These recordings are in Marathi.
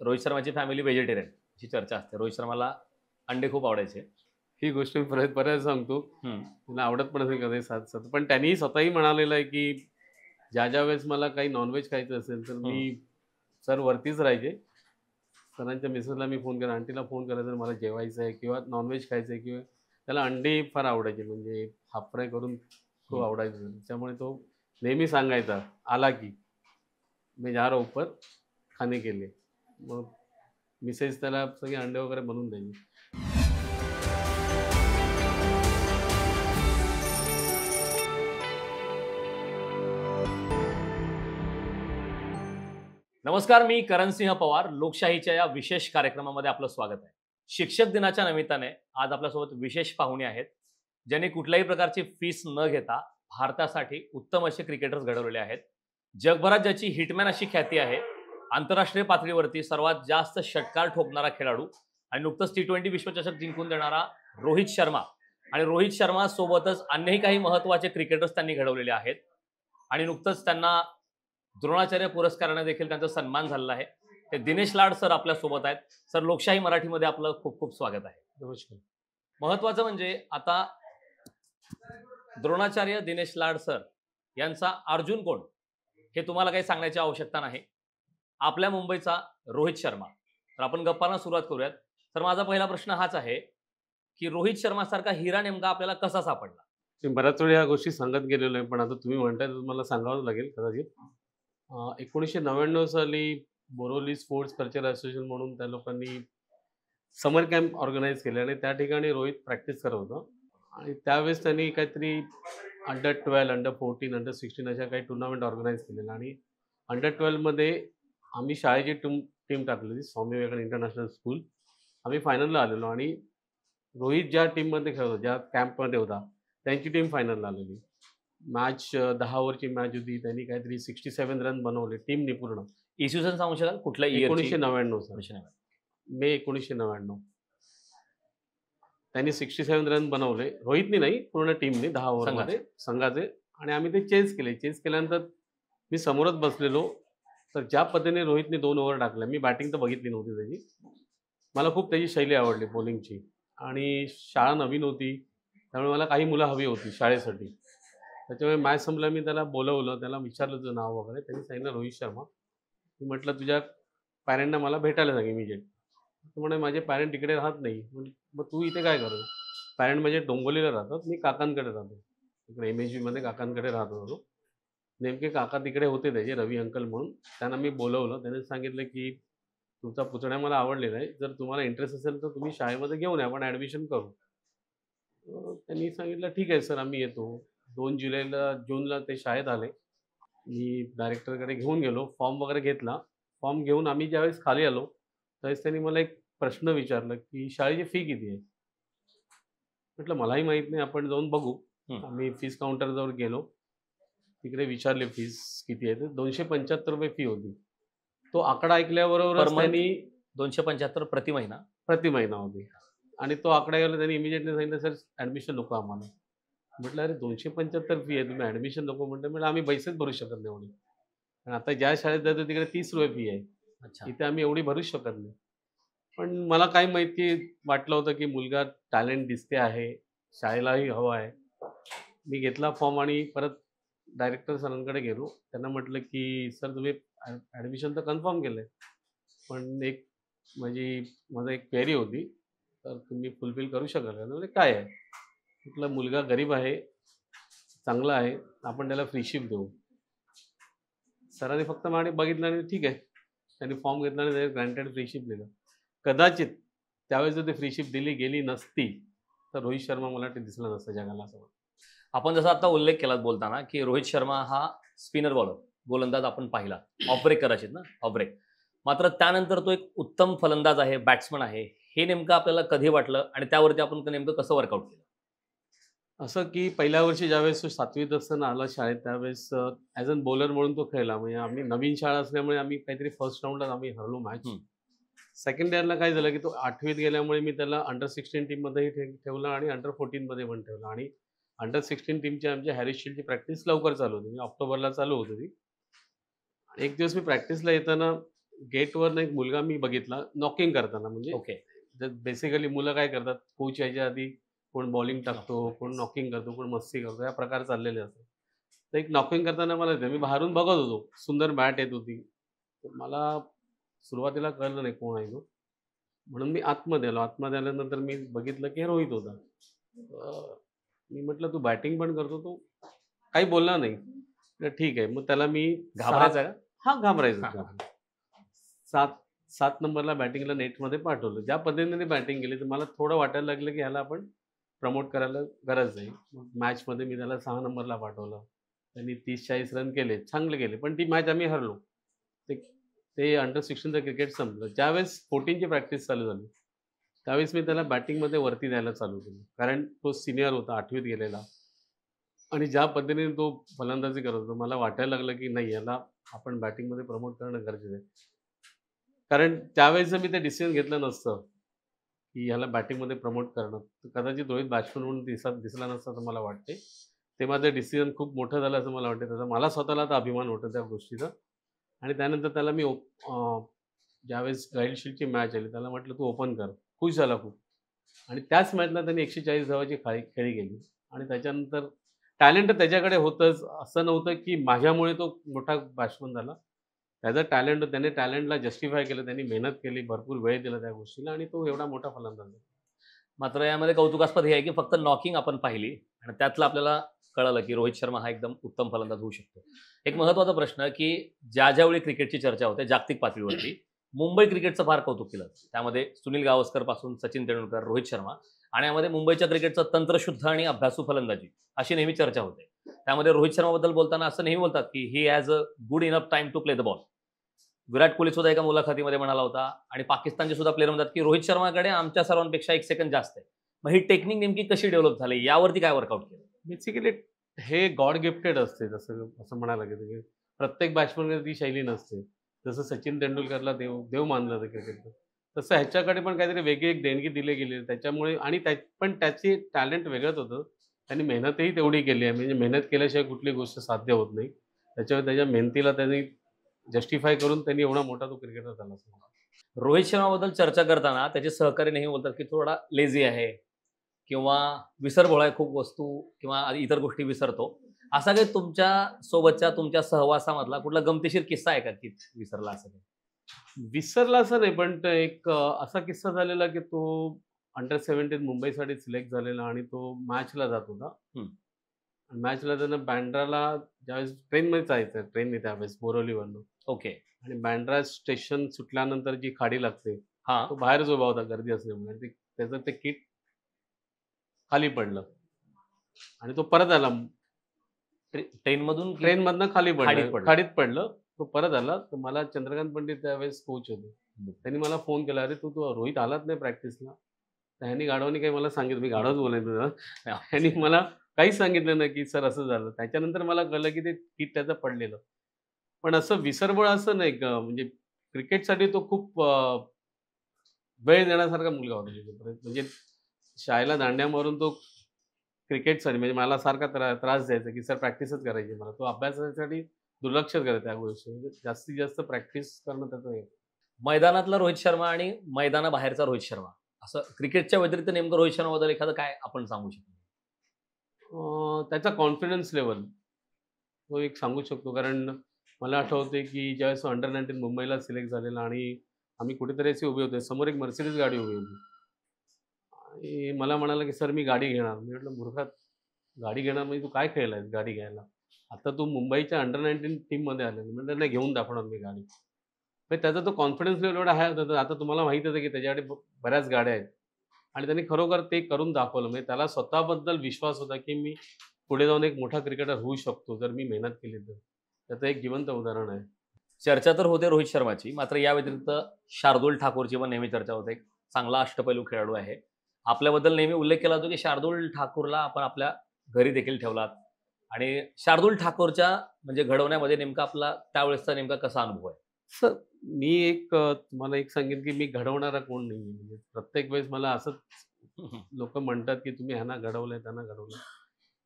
रोहित शर्माची फॅमिली व्हेजिटेरियन अशी चर्चा असते. रोहित शर्माला अंडे खूप आवडायचे. ही गोष्ट मी परत बऱ्याच सांगतो. हं, त्यांना आवडत पण असेल कधी साथ साथ. पण त्यांनी स्वतःही म्हणालेलं आहे, की ज्या वेळेस मला काही नॉनव्हेज खायचं असेल, तर हं. मी सर वरतीच राहायचे. सरांच्या मिसेसला मी फोन केला, आंटीला फोन करायचा मला जेवायचं आहे किंवा नॉनव्हेज खायचं आहे किंवा त्याला अंडे फार आवडायचे. म्हणजे हाफ फ्राय करून खूप हं. आवडायचं. त्याच्यामुळे तो नेहमी सांगायचा आला की, "मैं जा रहा हूं ऊपर खाने के लिए." मग मिसेस त्याला सगळे अंडे वगैरे बनवून द्यायची. नमस्कार, मी करणसिंह पवार. लोकशाहीच्या या विशेष कार्यक्रमामध्ये आपलं स्वागत आहे. शिक्षक दिनाच्या निमित्ताने आज आपल्यासोबत विशेष पाहुणे आहेत, ज्यांनी कुठल्याही प्रकारची फीस न घेता भारतासाठी उत्तम असे क्रिकेटर्स घडवलेले आहेत. जगभरात ज्याची हिटमॅन अशी ख्याती आहे, आंतरराष्ट्रीय पातळीवरती सर्वात जास्त षटकार ठोकणारा खेळाडू आणि नुकतंच T20 विश्वचषक जिंकून देणारा रोहित शर्मा. आणि रोहित शर्मा सोबतच अन्यही काही महत्त्वाचे क्रिकेटर्स त्यांनी घडवलेले आहेत. आणि नुकतंच त्यांना द्रोणाचार्य पुरस्काराने देखील त्यांचा सन्मान झालेला आहे. ते दिनेश लाड सर आपल्या सोबत आहेत. सर, लोकशाही मराठीमध्ये आपलं खूप खूप स्वागत आहे. नमस्कार. महत्त्वाचं म्हणजे आता द्रोणाचार्य दिनेश लाड सर यांचा अर्जुन कोण हे तुम्हाला काही सांगण्याची आवश्यकता नाही. आपल्या मुंबईचा रोहित शर्मा. तर आपण गप्पांना सुरुवात करूयात. तर माझा पहिला प्रश्न हाच आहे की रोहित शर्मासारखा हिरा नेमका आपल्याला कसा सापडला? मी बऱ्याच वेळा या गोष्टी सांगत गेलेलो आहे, पण आता तुम्ही म्हणताय तर मला सांगावंच लागेल कदाचित. 1999 साली बोरोवली स्पोर्ट्स कल्चर असोसिएशन म्हणून त्या लोकांनी समर कॅम्प ऑर्गनाईज केले आणि त्या ठिकाणी रोहित प्रॅक्टिस करत होता. आणि त्यावेळेस त्यांनी काहीतरी अंडर 12, अंडर 14, अंडर 16 अशा काही टुर्नामेंट ऑर्गनाईज केलेल्या. आणि अंडर 12मध्ये आम्ही शाळेची टीम टाकलेली, स्वामी विवेकानंद इंटरनॅशनल स्कूल. आम्ही फायनलला आलेलो आणि रोहित ज्या टीममध्ये खेळत होता, ज्या कॅम्पमध्ये होता, त्यांची टीम फायनलला आलेली. मॅच 10 ओव्हरची मॅच होती. त्यांनी काहीतरी 67 रन बनवले टीमने पूर्ण. इसवी सन सांगू शकाल कुठल्या इयरची? 1999 सर. मे 1999. त्यांनी 67 रन बनवले. रोहितने नाही, पूर्ण टीमने 10 ओव्हरमध्ये संघाचे. आणि आम्ही ते चेस केले. चेस केल्यानंतर मी समोरच बसलेलो. तर ज्या पद्धतीने रोहितने 2 ओव्हर टाकल्या, मी बॅटिंग तर बघितली नव्हती त्याची. मला खूप त्याची शैली आवडली बॉलिंगची. आणि शाळा नवीन होती, त्यामुळे मला काही मुलं हवी होती शाळेसाठी. त्याच्यामुळे मॅच संपला, मी त्याला बोलवलं, त्याला विचारलं तुझं नाव वगैरे. त्यांनी सांगितलं रोहित शर्मा. मी म्हटलं तुझ्या पॅरेंटना मला भेटायला सांग इमिजिएट. तो म्हणे माझे पॅरेंट इकडे राहत नाही. मग तू इथे काय करतो? पॅरेंट म्हणजे डोंबिवलीला राहतात, मी काकांकडे राहतो. इकडे MSG काकांकडे राहत होतो. नेमके काका तिकडे होते त्याचे, रवी अंकल म्हणून. त्यांना मी बोलवलं. त्याने सांगितलं की तुमचा पुतण्या मला आवडलेला आहे, जर तुम्हाला इंटरेस्ट असेल तर तुम्ही शाळेमध्ये घेऊन या, आपण ॲडमिशन करू. त्यांनी सांगितलं ठीक आहे सर, आम्ही येतो. 2 जूनला ते शाळेत आले. मी डायरेक्टरकडे घेऊन गेलो, फॉर्म वगैरे घेतला. फॉर्म घेऊन आम्ही ज्यावेळेस खाली आलो, त्यावेळेस त्यांनी मला एक प्रश्न विचारला की शाळेची फी किती आहे? म्हटलं मलाही माहीत नाही, आपण जाऊन बघू. आम्ही फीस काउंटरजवळ गेलो. तिकडे विचारले फीस किती आहे? तर ₹275 फी होती. तो आकडा ऐकल्याबरोबरच त्यांनी 275 प्रति महिना प्रति महिना होती. आणि तो आकडा गेला, त्यांनी इमिजिएटली सांगितलं सर ॲडमिशन नको आम्हाला. म्हटलं अरे 275 फी आहे, तुम्ही ॲडमिशन नको म्हटलं. म्हणजे आम्ही पैसेच भरू शकत नाही एवढे. आणि आता ज्या शाळेत जातो तिकडे ₹30 फी आहे. अच्छा. इथे आम्ही एवढी भरूच शकत नाही. पण मला काय माहिती वाटलं होतं की मुलगा टॅलेंट दिसते आहे, शाळेलाही हवा आहे. मी घेतला फॉर्म आणि परत डायरेक्टर सरांकडे गेलो. त्यांना म्हटलं की सर तुम्ही ॲडमिशन तर कन्फर्म केलं आहे, पण माझं एक क्वेरी होती, तर तुम्ही फुलफिल करू शकाल का? म्हणजे काय आहे? म्हटलं मुलगा गरीब आहे, चांगला आहे, आपण त्याला फ्रीशिप देऊ. सरांनी फक्त माझ्याकडे बघितलं आणि ठीक आहे. त्यांनी फॉर्म घेतला आणि त्याच्यात ग्रँटेड फ्रीशिप दिलं. कदाचित त्यावेळेस जर ते फ्रीशिप दिली गेली नसती, तर रोहित शर्मा मला ते दिसला नसतं जगाला असं वाटतं. आपण जसा आता उल्लेख केला बोलताना की रोहित शर्मा हा स्पिनर बॉलर, गोलंदाज आपण पाहिला, ऑफ ब्रेक करायचे ना, ऑफ ब्रेक. मात्र त्यानंतर तो एक उत्तम फलंदाज आहे, बॅट्समन आहे, हे नेमकं आपल्याला कधी वाटलं आणि त्यावरती आपण नेमकं कसं वर्कआउट केलं? असं की पहिल्या वर्षी ज्यावेळेस तो 7वीत असताना आला शाळेत, त्यावेळेस ॲज अन बॉलर म्हणून तो खेळला. म्हणजे आम्ही नवीन शाळा असल्यामुळे आम्ही काहीतरी फर्स्ट राऊंडलाच आम्ही हरलो मॅच. सेकंड इयरला काय झालं की तो 8वीत गेल्यामुळे मी त्याला अंडर 16 टीममध्येही ठेवला आणि अंडर 14मध्ये पण ठेवला. आणि अंडर 16 टीमची आमची हॅरिस शील्डची प्रॅक्टिस लवकर चालू होती, म्हणजे ऑक्टोबरला चालू होती ती. एक दिवस मी प्रॅक्टिसला येताना गेटवर एक मुलगा मी बघितला नॉकिंग करताना. म्हणजे ओके. बेसिकली मुलं काय करतात, कोच यायच्या आधी कोण बॉलिंग टाकतो, कोण नॉकिंग करतो, कोण मस्ती करतो, या प्रकार चाललेले असतात. तर एक नॉकिंग करताना मला मी बाहेरून बघत होतो, सुंदर बॅट येत होती. तर मला सुरुवातीला कळलं नाही कोण आहे तो. म्हणून मी आतमध्ये आलो. आतमध्ये आल्यानंतर मी बघितलं की हे रोहित होता. मी म्हटलं, "तू बॅटिंग पण करतो?" तो काही बोलला नाही. म्हटलं, "ठीक आहे." मग त्याला मी घाबरायचा का? हां, घाबरायचं. हां, हां. घाबरायचं. 7 नंबरला बॅटिंगला नेटमध्ये पाठवलं. ज्या पद्धतीने बॅटिंग केली, तर मला थोडं वाटायला लागलं की ह्याला आपण प्रमोट करायला गरज आहे. मग मॅचमध्ये मी त्याला 6 नंबरला पाठवलं. त्यांनी 30-40 रन केले, चांगले केले. पण ती मॅच आम्ही हरलो. ते ते अंडर 16चं क्रिकेट संपलं. ज्यावेळेस 14ची प्रॅक्टिस चालू झाली, त्यावेळेस मी त्याला बॅटिंगमध्ये वरती द्यायला चालू केलं. कारण तो सीनियर होता, 8वीत गेलेला. आणि ज्या पद्धतीने तो फलंदाजी करत होता, मला वाटायला लागलं की नाही, याला आपण बॅटिंगमध्ये प्रमोट करणं गरजेचं आहे. कारण त्यावेळेस जर मी ते डिसिजन घेतलं नसतं, की ह्याला बॅटिंगमध्ये प्रमोट करणं, तर कदाचित रोहित बॅट्समन म्हणून दिसला नसता असं मला वाटते. ते माझं डिसिजन खूप मोठं झालं असं मला वाटतं. त्याचा मला स्वतःला आता अभिमान वाटतो त्या गोष्टीचा. आणि त्यानंतर त्याला मी ज्यावेळेस गाईड शील्डची मॅच आली, त्याला म्हटलं, "तू ओपन कर." खुश झाला खूप. आणि त्याच मॅचला त्यांनी 140 धावाची खेळी केली. आणि त्याच्यानंतर टॅलेंट त्याच्याकडे होतंच. असं नव्हतं की माझ्यामुळे तो मोठा बॅट्समन झाला. त्याचं टॅलेंट, त्याने टॅलेंटला जस्टिफाय केलं. त्यांनी मेहनत केली, भरपूर वेळ दिला त्या गोष्टीला आणि तो एवढा मोठा फलंदाज झाला. मात्र यामध्ये कौतुकास्पद हे आहे की फक्त नॉकिंग आपण पाहिली आणि त्यातलं आपल्याला कळलं की रोहित शर्मा हा एकदम उत्तम फलंदाज होऊ शकतो. एक महत्त्वाचा प्रश्न की ज्यावेळी क्रिकेटची चर्चा होते जागतिक पातळीवरती, मुंबई क्रिकेटचं फार कौतुक केलं. त्यामध्ये सुनील गावस्कर पासून सचिन तेंडुलकर, रोहित शर्मा आणि यामध्ये मुंबईच्या क्रिकेटचं तंत्रशुद्ध आणि अभ्यासू फलंदाजी अशी नेहमी चर्चा होते. त्यामध्ये रोहित शर्माबद्दल बोलताना असं नेहमी बोलतात की he has a good enough time to play the ball. Virat Kohli सुद्धा एका मुलाखतीमध्ये म्हणाला होता आणि पाकिस्तानचे सुद्धा प्लेयर म्हणतात की रोहित शर्माकडे आमच्या सर्वांपेक्षा 1 सेकंद जास्त आहे. मग ही टेक्निक नेमकी कशी डेव्हलप झाली, यावरती काय वर्कआउट केलं? बेसिकली हे गॉड गिफ्टेड असते, जसं असं म्हणायला गेलं की प्रत्येक बॅट्समनकडे ती शैली नसते. जसं सचिन तेंडुलकरला देव देव मानलं जातं क्रिकेटचं, तसं ह्याच्याकडे पण काहीतरी वेगळी एक देणगी दिली गेली. त्याच्यामुळे आणि पण त्याचे टॅलेंट वेगळंच होतं. त्यांनी मेहनतही तेवढी केली आहे. म्हणजे मेहनत केल्याशिवाय कुठली गोष्ट साध्य होत नाही. त्याच्यामुळे त्याच्या मेहनतीला त्यांनी जस्टिफाय करून त्यांनी एवढा मोठा तो क्रिकेटर झाला असं मला वाटतं. रोहित शर्माबद्दल चर्चा करताना त्याचे सहकारी नेहमी बोलतात की थोडा लेझी आहे किंवा विसरभोळा आहे, खूप वस्तू किंवा इतर गोष्टी विसरतो. असा काही तुमच्या सोबतच्या तुमच्या सहवासामधला कुठला गमतीशीर किस्सा आहे का की विसरला असं काही? विसरला असं नाही, पण तो एक असा किस्सा झालेला की तो अंडर 17 मुंबईसाठी सिलेक्ट झालेला आणि तो मॅचला जात होता. हं. मॅचला त्यानं बँड्राला ज्यावेळेस ट्रेनमध्ये जायचं, ट्रेनने त्यावेळेस बोरिवलीवरनं, ओके. आणि बँड्रा स्टेशन सुटल्यानंतर जी खाडी लागते, हां. तो बाहेरच उभा होता गर्दी असल्यामुळे. आणि त्याचं ते किट खाली पडलं आणि तो परत आला. ट्रेनमधून की ट्रेनमधनं खाली खाडीत पडलं, पडलं? खाडीत पडलं. तो परत आला. तर मला चंद्रकांत पंडित त्यावेळेस कोच होते. त्यांनी मला फोन केला, "अरे तू रोहित आलाच नाही प्रॅक्टिसला." तर ह्यांनी गाढवानी काही मला सांगितलं, मी गाढवच बोलायचो त्याला. ह्यांनी मला काहीच सांगितलं नाही, की सर असं झालं. त्याच्यानंतर मला कळलं, की ते किट त्याचं पडलेलं. पण असं विसरबोळ असं नाही का, म्हणजे क्रिकेटसाठी तो खूप वेळ देण्यासारखा मुलगा होता त्याच्यापर्यंत. म्हणजे शाळेला दांड्या मारून तो क्रिकेटसाठी, म्हणजे मला सारखा त्रास द्यायचा, की सर प्रॅक्टिसच करायची मला. तो अभ्यासासाठी दुर्लक्ष करायचा त्या गोष्टी. म्हणजे जास्तीत जास्त प्रॅक्टिस करणं त्याचं हे. मैदानातला रोहित शर्मा आणि मैदानाबाहेरचा रोहित शर्मा असं क्रिकेटच्या व्यतिरिक्त नेमकं रोहित शर्माबद्दल एखादं काय आपण सांगू शकतो? त्याचा कॉन्फिडन्स लेव्हल तो एक सांगू शकतो. कारण मला आठवतंय, की ज्यावेळेस अंडर 19 मुंबईला सिलेक्ट झालेला आणि आम्ही कुठेतरी असे उभे होते. समोर एक मर्सिडीज गाडी उभी होती. आणि मला म्हणाला, की "सर मी गाडी घेणार." मी म्हटलं, "मूर्खा, गाडी घेणार म्हणजे तू काय खेळलायस गाडी घ्यायला? आता तू मुंबईच्या अंडर 19 टीममध्ये आलेला." मी म्हटलं, "नाही, घेऊन दाखवणार मी गाडी." म्हणजे त्याचा तो कॉन्फिडन्स लेव्हल एवढा हाय होता. तर आता तुम्हाला माहीतच आहे, की त्याच्याकडे बऱ्याच गाड्या आहेत. आणि त्यांनी खरोखर ते करून दाखवलं. म्हणजे त्याला स्वतःबद्दल विश्वास होता, की मी पुढे जाऊन एक मोठा क्रिकेटर होऊ शकतो, जर मी मेहनत केली तर. त्याचं एक जिवंत उदाहरण आहे. चर्चा तर होते रोहित शर्माची, मात्र या व्यतिरिक्त शार्दूल ठाकूरची पण नेहमी चर्चा होते. एक चांगला अष्टपैलू खेळाडू आहे. आपल्याबद्दल नेहमी उल्लेख केला जातो की शार्दूल ठाकूरला आपण आपल्या घरी देखील ठेवलात आणि शार्दूल ठाकूरच्या म्हणजे घडवण्यामध्ये नेमका आपला त्यावेळेसचा नेमका कसा अनुभव आहे? सर, मी तुम्हाला एक सांगेन, की मी घडवणारा कोण नाही आहे. म्हणजे प्रत्येक वेळेस मला असंच लोकं म्हणतात, की तुम्ही ह्यांना घडवलंय, त्यांना घडवलं.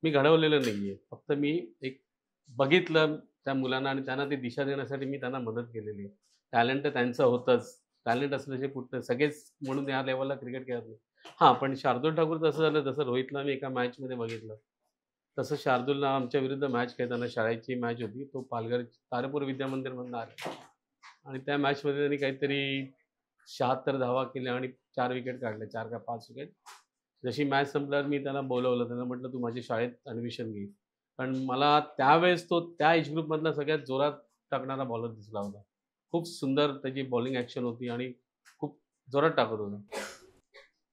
मी घडवलेलं नाहीये. फक्त मी एक बघितलं त्या मुलांना आणि त्यांना ती दिशा देण्यासाठी मी त्यांना मदत केलेली आहे. टॅलेंट तर त्यांचं होतंच. टॅलेंट असल्याचे कुठं सगळेच म्हणून या लेव्हलला क्रिकेट खेळत नाही. हां, पण शार्दूल ठाकूरचं असं झालं, जसं रोहितला मी एका मॅचमध्ये बघितलं, तसं शार्दूलला आमच्या विरुद्ध मॅच खेळताना शाळेची मॅच होती. तो पालघर तारापूर विद्यामंदिरमधनं आला आणि त्या मॅचमध्ये त्यांनी काहीतरी 76 धावा केल्या आणि 4 विकेट काढल्या, 4 का 5 विकेट. जशी मॅच संपल्यावर मी त्याला बोलावलं. त्याला म्हटलं, "तू माझ्या शाळेत ॲडमिशन घे." कारण मला त्यावेळेस तो त्या एज ग्रुपमधला सगळ्यात जोरात टाकणारा बॉलर दिसला होता. खूप सुंदर त्याची बॉलिंग ॲक्शन होती आणि खूप जोरात टाकत होता.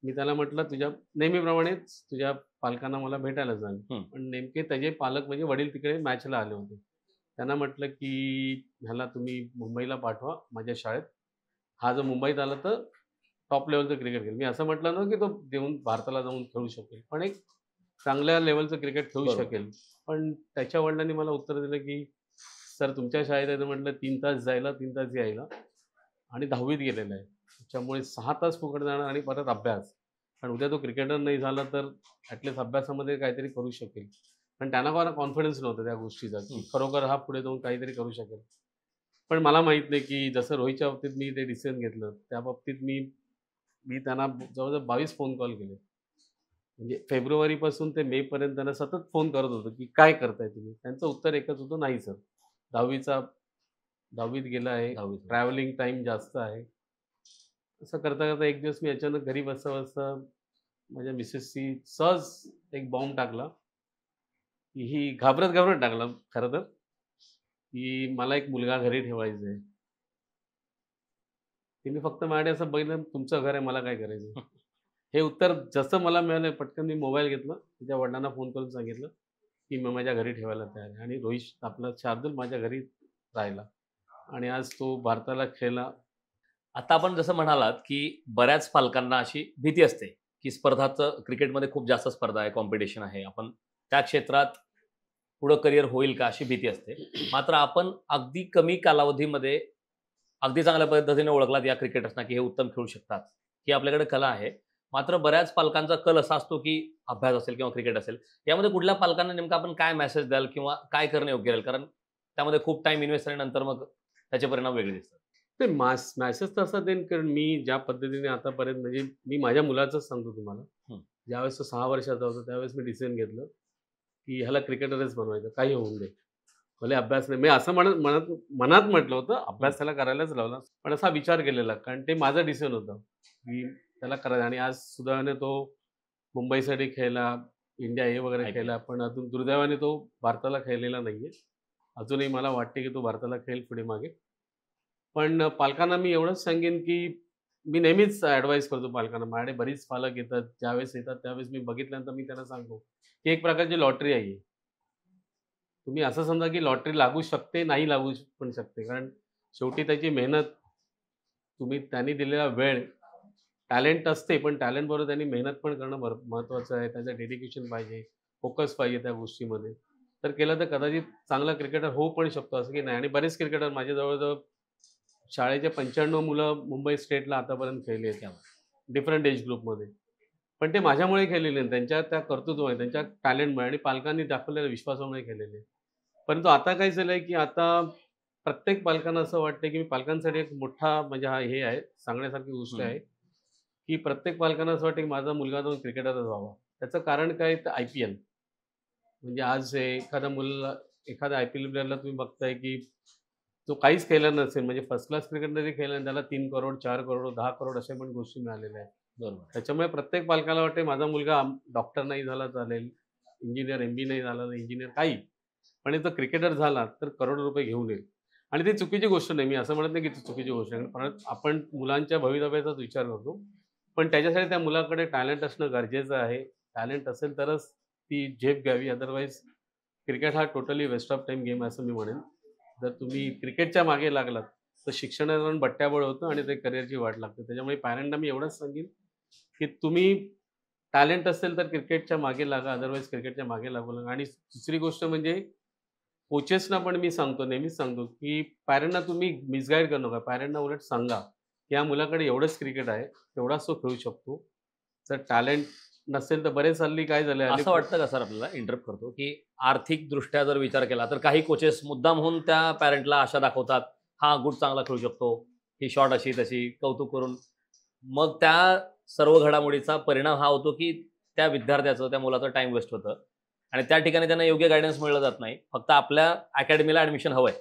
मी त्याला म्हटलं, "तुझ्या नेहमीप्रमाणेच तुझ्या पालकांना मला भेटायला सांग." पण नेमके त्याचे पालक म्हणजे वडील तिकडे मॅचला आले होते. त्यांना म्हटलं, की "ह्याला तुम्ही मुंबईला पाठवा माझ्या शाळेत. हा जर मुंबईत आला तर टॉप लेव्हलचं क्रिकेट खेळेल." मी असं म्हटलं ना, की तो देऊन भारताला जाऊन खेळू शकेल. पण एक चांगल्या लेव्हलचं क्रिकेट खेळू बरोबर. शकेल. पण त्याच्या वडिलांनी मला उत्तर दिलं, की "सर तुमच्या शाळेत आहे तर म्हटलं 3 तास जायला, 3 तास यायला आणि 10वीत गेलेला आहे. त्याच्यामुळे 6 तास फुकट जाणार आणि परत अभ्यास. आणि उद्या तो क्रिकेटर नाही झाला तर ॲटलीस्ट अभ्यासामध्ये काहीतरी करू शकेल." पण त्यांना मला कॉन्फिडन्स नव्हता त्या गोष्टीचा, की खरोखर हा पुढे जाऊन काहीतरी करू शकेल. पण मला माहीत नाही, की जसं रोहितच्या बाबतीत मी ते डिसिजन घेतलं, त्या बाबतीत मी मी त्यांना जवळ-जवळ 22 फोन कॉल केले. म्हणजे फेब्रुवारीपासून ते मेपर्यंत त्यांना सतत फोन करत होतो, की "काय करताय तुम्ही?" त्यांचं उत्तर एकच होतं, "नाही सर. 10वीत गेला आहे. 10वीत. ट्रॅव्हलिंग टाईम जास्त आहे." असं करता-करता एक दिवस मी अचानक घरी बसता-बसता माझ्या मिसेसची सहज एक बॉम्ब टाकला, की ही घाबरत-घाबरत टाकला खरं तर, की "मला एक मुलगा घरी ठेवायचा आहे." तिने फक्त माझ्याकडे असं बघितलं, "तुमचं घर आहे, मला काय करायचं?" हे उत्तर जसं मला मिळालं, पटकन मी मोबाईल घेतला. तिच्या वडिलांना फोन करून सांगितलं, की "मी माझ्या घरी ठेवायला तयार आहे." आणि रोहित आपला शार्दूल माझ्या घरी राहिला आणि आज तो भारताला खेळला. आता आपण जसं म्हणालात, की बऱ्याच पालकांना अशी भीती असते, की स्पर्धाचं क्रिकेटमध्ये खूप जास्त स्पर्धा आहे, कॉम्पिटिशन आहे. आपण त्या क्षेत्रात पुढं करिअर होईल का अशी भीती असते. मात्र आपण अगदी कमी कालावधीमध्ये अगदी चांगल्या पद्धतीने ओळखलात या क्रिकेटर्सना, की हे उत्तम खेळू शकतात. ही आपल्याकडे कला आहे. मात्र बऱ्याच पालकांचा कल असा असतो, की अभ्यास असेल किंवा क्रिकेट असेल. यामध्ये कुठल्या पालकांना नेमकं आपण काय मेसेज द्याल किंवा काय करणं योग्य राहील? कारण त्यामध्ये खूप टाईम इन्व्हेस्ट झाल्यानंतर मग त्याचे परिणाम वेगळे दिसतात. ते मॅसेज तर असा देईन, कारण मी ज्या पद्धतीने आतापर्यंत म्हणजे मी माझ्या मुलाचंच सांगतो तुम्हाला. हं. ज्यावेळेस तो 6 वर्षाचा होता, त्यावेळेस मी डिसिजन घेतलं, की ह्याला क्रिकेटरच बनवायचं, काही होऊन दे. भले अभ्यास नाही. मी असं म्हणत मनात मनात म्हटलं होतं, अभ्यास त्याला करायलाच लावला. पण असा विचार केलेला, कारण ते माझं डिसिजन होतं, की त्याला करायचं. आणि आज सुदैवाने तो मुंबईसाठी खेळला, इंडिया ए वगैरे IPL. खेळला. पण अजून दुर्दैवाने तो भारताला खेळलेला नाहीये. अजूनही मला वाटते, की तो भारताला खेळेल पुढे मागे. पण पालकांना मी एवढंच सांगेन, की मी नेहमीच ॲडवाईस करतो पालकांना. माझ्याकडे बरीच पालक येतात. ज्यावेळेस येतात त्यावेळेस मी बघितल्यानंतर मी त्यांना सांगतो, की एक प्रकारची लॉटरी आहे ही. तुम्ही असं समजा, की लॉटरी लागू शकते, नाही लागू पण शकते. कारण शेवटी त्याची मेहनत, तुम्ही त्यांनी दिलेला वेळ, टॅलेंट असते, पण टॅलेंटबरोबर त्यांनी मेहनत पण करणं महत्त्वाचं आहे. त्याचं डेडिकेशन पाहिजे, फोकस पाहिजे त्या गोष्टीमध्ये. तर केलं तर कदाचित चांगला क्रिकेटर होऊ पण शकतो, असं की नाही. आणि बरेच क्रिकेटर माझ्या जवळ शाळेचे 95 मुलं मुंबई स्टेटला आतापर्यंत खेळली आहेत त्यावर, डिफरंट एज ग्रुपमध्ये. पण ते माझ्यामुळे खेळलेले नाहीत. त्यांच्या त्या कर्तृत्वामुळे, त्यांच्या टॅलेंटमुळे आणि पालकांनी दाखवलेल्या विश्वासामुळे खेळलेले आहेत. परंतु आता काय झालंय, की आता प्रत्येक पालकांना असं वाटतंय, की पालकांसाठी एक मोठा म्हणजे हा हे आहे, सांगण्यासारखी गोष्ट आहे, की प्रत्येक पालकांना असं वाटतं, की माझा मुलगा जाऊन क्रिकेटरच व्हावा. त्याचं कारण काय तर IPL. म्हणजे आज एखाद्या IPL प्लेयरला तुम्ही बघताय, की तो काहीच केला नसेल, म्हणजे फर्स्ट क्लास क्रिकेट जरी खेळला आणि त्याला 3 करोड, 4 करोड, 10 करोड अशा पण गोष्टी मिळालेल्या आहेत. बरोबर. त्याच्यामुळे प्रत्येक पालकाला वाटते माझा मुलगा डॉक्टर नाही झाला चालेल, इंजिनियर, MB नाही झाला तर इंजिनियर काही. पण तो क्रिकेटर झाला तर करोडो रुपये घेऊन येईल. आणि ती चुकीची गोष्ट नाही. मी असं म्हणत नाही, की ती चुकीची गोष्ट आहे. परत आपण मुलांच्या भवितव्याचाच विचार करतो. पण त्याच्यासाठी त्या मुलाकडे टॅलेंट असणं गरजेचं आहे. टॅलेंट असेल तरच ती झेप घ्यावी. अदरवाईज क्रिकेट हा totally waste of time game आहे असं मी म्हणेन. जर तुम्ही क्रिकेटच्या मागे लागलात, तर शिक्षणाला पण बट्ट्याबोळ होतं आणि ते करिअरची वाट लागते. त्याच्यामुळे पॅरेंटना मी एवढंच सांगेन, की तुम्ही टॅलेंट असेल तर क्रिकेटच्या मागे लागा, अदरवाईज क्रिकेटच्या मागे लागू नका. आणि दुसरी गोष्ट म्हणजे कोचेसना पण मी सांगतो, नेहमीच सांगतो, की पॅरेंटना तुम्ही मिसगाईड करू नका. पॅरेंटना उलट सांगा, की या मुलाकडे एवढंच क्रिकेट आहे, तेवढाच तो खेळू शकतो. जर टॅलेंट नसेल तर बरेच हल्ली काय झालंय, हल्ली असं वाटतं का सर आपल्याला, इंटरप्ट करतो, की आर्थिकदृष्ट्या जर विचार केला तर काही कोचेस मुद्दामहून त्या पॅरेंटला आशा दाखवतात, हा गुड चांगला खेळू शकतो, ही शॉट अशी तशी कौतुक करून मग त्या सर्व घडामोडीचा परिणाम हा होतो की त्या विद्यार्थ्याचं, त्या मुलाचं टाइम वेस्ट होतं आणि त्या ठिकाणी त्यांना योग्य गायडन्स मिळलं जात नाही. फक्त आपल्या अकॅडमीला ॲडमिशन हवंय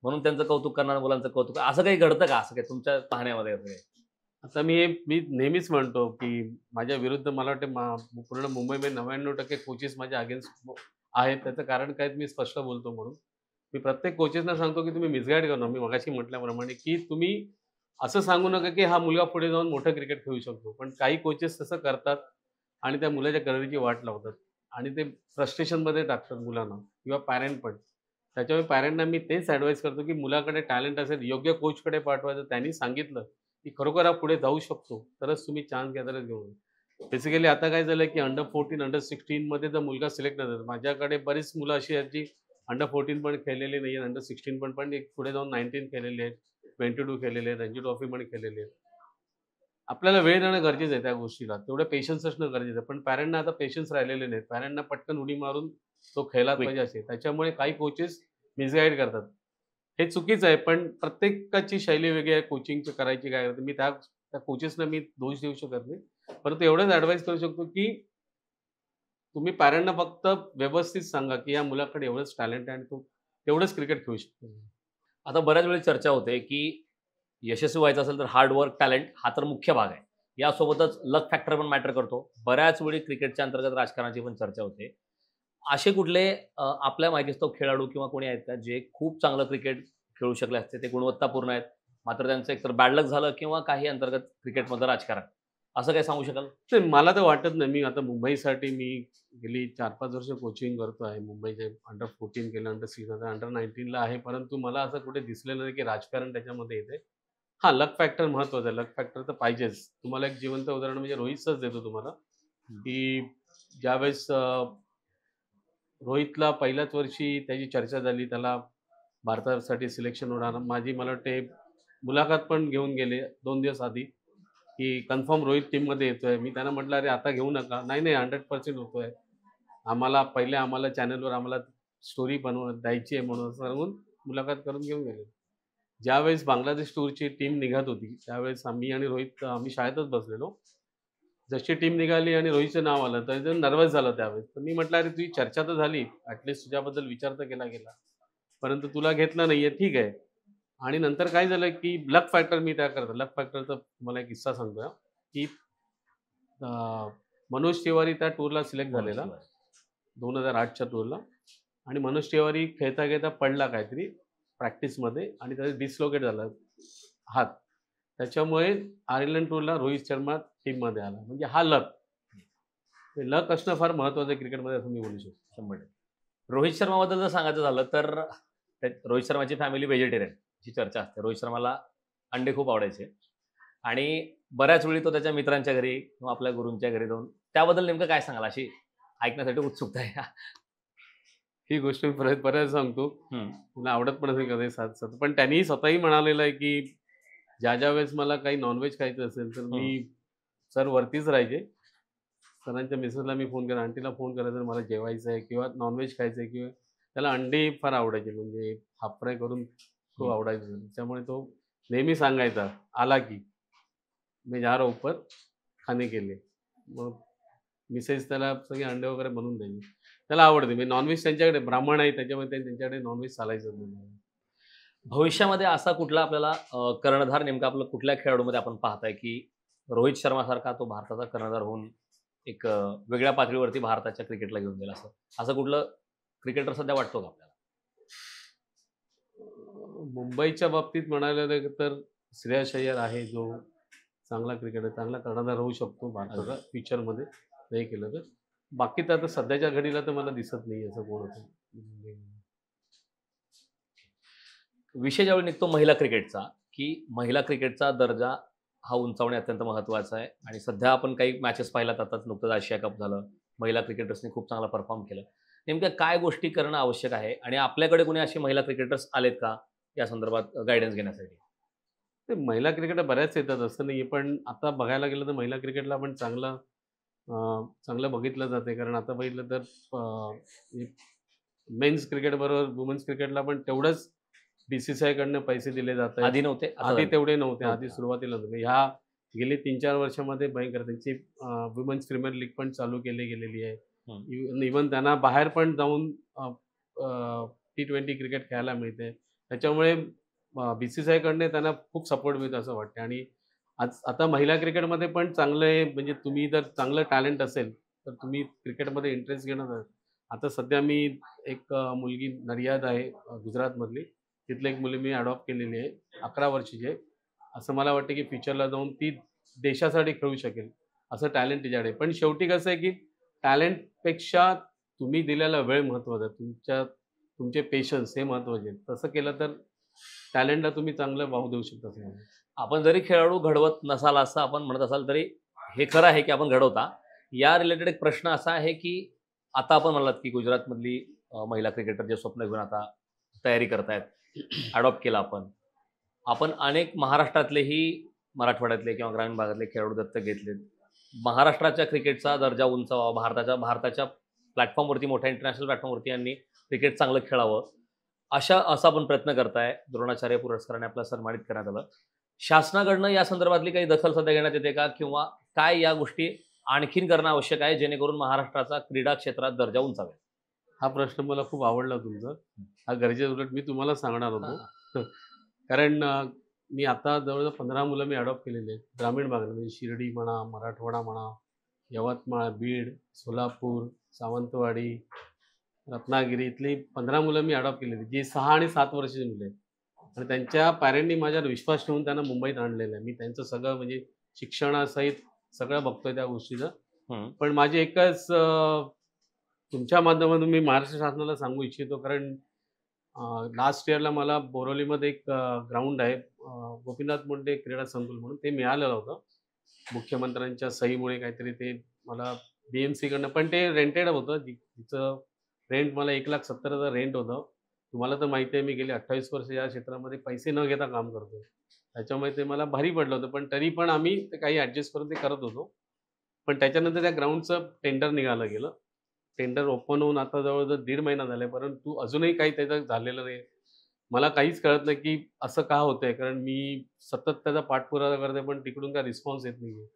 म्हणून त्यांचं कौतुक करणाऱ्या मुलांचं कौतुक. असं काही घडतं का? असं काही तुमच्या पाहण्यामध्ये असं काही? आता मी नेहमीच म्हणतो, की माझ्या विरुद्ध मला वाटते पूर्ण मुंबईमध्ये 99% कोचेस माझ्या अगेन्स्ट आहेत. त्याचं कारण काय मी स्पष्ट बोलतो म्हणून. मी प्रत्येक कोचेसना सांगतो, की तुम्ही मिसगाईड करू नका. मी मगाशी म्हटल्याप्रमाणे, की तुम्ही असं सांगू नका, की हा मुलगा पुढे जाऊन मोठं क्रिकेट खेळू शकतो. पण काही कोचेस तसं करतात आणि त्या मुलाच्या करिअरची वाट लावतात आणि ते फ्रस्ट्रेशनमध्ये टाकतात मुलांना किंवा पॅरेंट पण. त्याच्यामुळे पॅरेंटना मी तेच ॲडवाईस करतो, की मुलाकडे टॅलेंट असेल, योग्य कोचकडे पाठवायचं. त्यांनी सांगितलं, की खरोखर हा पुढे जाऊ शकतो, तरच तुम्ही चान्स घ्या, तरच घेऊन या. बेसिकली आता काय झालं, की अंडर-14, अंडर-16 मध्ये जर मुलगा सिलेक्ट नाही झाला. माझ्याकडे बरीच मुलं अशी आहेत, जी अंडर-14 पण खेळलेली नाही आहेत, अंडर-16 पण एक पुढे जाऊन 19 खेळलेली आहेत, 22 खेळलेले आहेत, रणजी ट्रॉफी पण खेळलेली आहेत. आपल्याला वेळ देणं गरजेचं आहे त्या गोष्टीला. तेवढं पेशन्स असणं गरजेचं आहे. पण पॅरेंटना आता पेशन्स राहिलेले नाहीत. पॅरेंटना पटकन उडी मारून तो खेळलाच क्विक. पाहिजे असे. त्याच्यामुळे काही कोचेस मिसगाईड करतात. हे चुकीचं आहे, पण प्रत्येकाची शैली वेगळी आहे कोचिंगची करायची काय मी त्या त्या कोचेसना मी दोष देऊ शकत नाही. परंतु एवढंच ॲडवाईस करू शकतो, की तुम्ही पॅरेंटना फक्त व्यवस्थित सांगा, की या मुलाकडे एवढंच टॅलेंट आहे आणि तो तेवढंच क्रिकेट खेळू शकतो. आता बऱ्याच वेळी चर्चा होते की यशस्वी व्हायचं असेल तर हार्ड वर्क, टॅलेंट हा तर मुख्य भाग आहे. यासोबतच लक फॅक्टर पण मॅटर करतो. बऱ्याच वेळी क्रिकेटच्या अंतर्गत राजकारणाची पण चर्चा होते. असे कुठले आपल्या माहितीस्तव खेळाडू किंवा कोणी आहेत का जे खूप चांगलं क्रिकेट खेळू शकले असते, ते गुणवत्तापूर्ण आहेत, मात्र त्यांचं एकतर बॅड लक झालं किंवा काही अंतर्गत क्रिकेटमधलं राजकारण, असं काही सांगू शकाल? तर मला तर वाटत नाही. मी आता मुंबईसाठी गेली 4-5 वर्ष कोचिंग करतो आहे. मुंबईचे अंडर-14 केलं, अंडर-16 अंडर-19ला आहे. परंतु मला असं कुठे दिसलेलं नाही, की राजकारण त्याच्यामध्ये येतंय. हां, लक फॅक्टर महत्त्वाचा आहे. लक फॅक्टर तर पाहिजेच. तुम्हाला एक जिवंत उदाहरण म्हणजे रोहितचंच देतो तुम्हाला, की ज्यावेळेस रोहितला पहिल्याच वर्षी त्याची चर्चा झाली, त्याला भारतासाठी सिलेक्शन होणार. मला वाटते मुलाखत पण घेऊन गेले 2 दिवस आधी, की कन्फर्म रोहित टीममध्ये येतोय. मी त्यांना म्हटलं, "अरे आता घेऊ नका." "नाही, नाही 100% होतोय. आम्हाला चॅनलवर स्टोरी द्यायची आहे," म्हणून सांगून मुलाखत करून घेऊन गेले. ज्यावेळेस बांगलादेश टूरची टीम निघत होती, त्यावेळेस आम्ही आणि रोहित शाळेतच बसलेलो. जशी टीम निघाली आणि रोहितचं नाव आलं, तर एकदम नर्व्हस झालो त्यावेळेस. तर मी म्हटलं, "अरे तुझी चर्चा तर झाली. ॲटलीस्ट तुझ्याबद्दल विचार तर केला गेला. परंतु तुला घेतलं नाहीये, ठीक आहे." आणि नंतर काय झालं, की लक फॅक्टर मी त्या करतो. लक फॅक्टरचा तुम्हाला एक किस्सा सांगतोय हां, की अ, मनोज तिवारी त्या टूरला सिलेक्ट मनोज झालेला तिवारी. 2008च्या टूरला आणि मनोज तिवारी खेळता-खेळता पडला काहीतरी प्रॅक्टिसमध्ये आणि त्याचा डिस्लोकेट झाला हात. त्याच्यामुळे आयर्लंड टूरला रोहित शर्मा टीममध्ये आला. म्हणजे हा लक. लक असणं फार महत्त्वाचं आहे क्रिकेटमध्ये असं मी बोलू शकतो. 100%. रोहित शर्माबद्दल जर सांगायचं झालं तर रोहित शर्माची फॅमिली व्हेजिटेरियन ही चर्चा असते. रोहित शर्माला अंडे खूप आवडायचे आणि बऱ्याच वेळी तो त्याच्या मित्रांच्या घरी किंवा आपल्या गुरूंच्या घरी जाऊन त्याबद्दल नेमकं काय सांगाल? अशी ऐकण्यासाठी उत्सुकता आहे. ही गोष्ट मी बऱ्याच सांगतो. हं. मला आवडत पण असेल कधी साथ-साथ. पण त्यांनी स्वतःही म्हणालेलं आहे, की ज्या वेळेस मला काही नॉन-व्हेज खायचं असेल, तर हं. मी सर वरतीच राहायचे. सरांच्या मिसेसला मी फोन केला, आंटीला फोन करायचा मला जेवायचं आहे किंवा नॉन-व्हेज खायचं आहे किंवा त्याला अंडे फार आवडायचे म्हणजे हाफ फ्राय करून खूप हं. आवडायचं. त्याच्यामुळे तो नेहमी सांगायचा आला की, "मैं जा रहा हूँ ऊपर खाने के लिए." मग मिसेस त्याला सगळे अंडे वगैरे बनवून द्यायची. त्याला आवडते. म्हणजे नॉन-व्हेज त्यांच्याकडे ब्राह्मण आहे त्याच्यामुळे त्यांच्याकडे नॉन-व्हेज चालायचं नाही. भविष्यामध्ये असा कुठला आपल्याला कर्णधार नेमका आपलं कुठल्या खेळाडूमध्ये आपण पाहताय, की रोहित शर्मासारखा तो भारताचा कर्णधार होऊन एक वेगळ्या पातळीवरती भारताच्या क्रिकेटला घेऊन जाईल असं? असं कुठलं क्रिकेटर सध्या वाटतो का आपल्याला? मुंबईच्या बाबतीत म्हणायला गेलं तर श्रेयस अय्यर आहे जो चांगला क्रिकेटर, चांगला कर्णधार होऊ शकतो भारताचा फ्युचरमध्ये नाही केलं तर. बाकी तर आता सध्याच्या घडीला तर मला दिसत नाही असं कोण होतं. विषय ज्यावेळी निघतो महिला क्रिकेटचा, की महिला क्रिकेटचा दर्जा हा उंचावणे अत्यंत महत्त्वाचा आहे आणि सध्या आपण काही मॅचेस पाहिल्यात. आताच नुकतंच आशिया कप झालं. महिला क्रिकेटर्सनी खूप चांगला परफॉर्म केलं. नेमक्या काय गोष्टी करणं आवश्यक आहे आणि आपल्याकडे कोणी असे महिला क्रिकेटर्स आलेत का या संदर्भात गाईडन्स घेण्यासाठी? ते महिला क्रिकेटर बऱ्याच येतात असं नाही पण आता बघायला गेलं तर महिला क्रिकेटला पण चांगलं बघितलं जाते. कारण आता बघितलं तर मेन्स क्रिकेटबरोबर वुमेन्स क्रिकेटला पण तेवढंच BCCI कडनं पैसे दिले जात आहेत. आधी नव्हते, आता आधी झाले. तेवढे नव्हते, नव्हते, आधी हा. सुरुवातीला नव्हते. ह्या गेली 3-4 वर्षामध्ये भयंकर त्यांची वुमेन्स प्रीमियर लीग पण चालू गेलेली आहे. इव्हन त्यांना बाहेर पण जाऊन T20 क्रिकेट खेळायला मिळते. त्याच्यामुळे BCCI कडने त्यांना खूप सपोर्ट मिळतो असं वाटतं. आणि आता महिला क्रिकेटमध्ये पण चांगलं आहे, म्हणजे तुम्ही जर चांगलं टॅलेंट असेल तर तुम्ही क्रिकेटमध्ये इंटरेस्ट घेणं. आता सध्या मी एक मुलगी नडियाद आहे गुजरातमधली, तिथली एक मुली मी अडॉप्ट केलेली आहे, 11 वर्षाची आहे. असं मला वाटतं की फ्युचरला जाऊन ती देशासाठी खेळू शकेल, असं टॅलेंट तिच्याकडे. पण शेवटी कसं आहे की टॅलेंटपेक्षा तुम्ही दिलेला वेळ महत्त्वाचा आहे, तुमचे पेशन्स हे महत्त्वाचे आहेत. तसं केलं तर टॅलेंटला तुम्ही चांगलं वाव देऊ शकता असं मला वाटतं. आपण जरी खेळाडू घडवत नसाल असं आपण म्हणत असाल तरी हे खरं आहे की आपण घडवता. या रिलेटेड एक प्रश्न असा आहे की आता आपण म्हणलात की गुजरातमधली महिला क्रिकेटर जे स्वप्न घेऊन आता तयारी करतायत, अडॉप्ट केला आपण अनेक महाराष्ट्रातलेही मराठवाड्यातले किंवा ग्रामीण भागातले खेळाडू दत्तक घेतलेत. महाराष्ट्राच्या क्रिकेटचा दर्जा उंचावा, भारताच्या प्लॅटफॉर्मवरती, मोठ्या इंटरनॅशनल प्लॅटफॉर्मवरती यांनी क्रिकेट चांगलं खेळावं असा आपण प्रयत्न करताय. द्रोणाचार्य पुरस्काराने आपल्याला सन्मानित करण्यात आलं. शासनाकडनं या संदर्भातली काही दखल सध्या घेण्यात येते का, किंवा काय या गोष्टी आणखीन करणं आवश्यक आहे जेणेकरून महाराष्ट्राचा क्रीडा क्षेत्रात दर्जा उंचावेल? हा प्रश्न मला खूप आवडला तुमचा. हा गरजेचं उलट मी तुम्हाला सांगणार होतो. कारण मी आता जवळजवळ 15 मुलं मी अडॉप्ट केलेली आहेत ग्रामीण भागात, म्हणजे शिर्डी म्हणा, मराठवाडा म्हणा, यवतमाळ, बीड, सोलापूर, सावंतवाडी, रत्नागिरी इथली 15 मुलं मी अडॉप्ट केलेली, जी 6 आणि 7 वर्षाची मुलं आहेत. आणि त्यांच्या पॅरेंटनी माझ्यावर विश्वास ठेवून त्यांना मुंबईत आणलेलं आहे. मी त्यांचं सगळं म्हणजे शिक्षणासहित सगळं बघतोय त्या गोष्टीचं. पण माझी एकच तुमच्या माध्यमातून मी महाराष्ट्र शासनाला सांगू इच्छितो, कारण लास्ट इयरला मला बोरवलीमध्ये एक ग्राउंड आहे, गोपीनाथ मुंडे क्रीडा संकुल म्हणून, ते मिळालेलं होतं मुख्यमंत्र्यांच्या सहीमुळे काहीतरी. ते मला BMC कडनं, पण ते रेंटेड होतं, जिचं रेंट मला 1,70,000 रेंट होतं. तुम्हाला तर माहिती आहे मी गेली 28 वर्ष या क्षेत्रामध्ये पैसे न घेता काम करतो, त्याच्यामुळे ते मला भारी पडलं होतं. पण तरी पण आम्ही ते काही ॲडजस्ट करून ते करत होतो. पण त्याच्यानंतर त्या ग्राउंडचं टेंडर निघालं गेलं. टेंडर ओपन होऊन आता जवळजवळ 1.5 महिना झाला आहे, परंतु अजूनही काही त्याचं झालेलं नाही. मला काहीच कळत नाही की असं का होतं आहे, कारण मी सतत त्याचा पाठपुरावा करते पण तिकडून काय रिस्पॉन्स येत नाही आहे.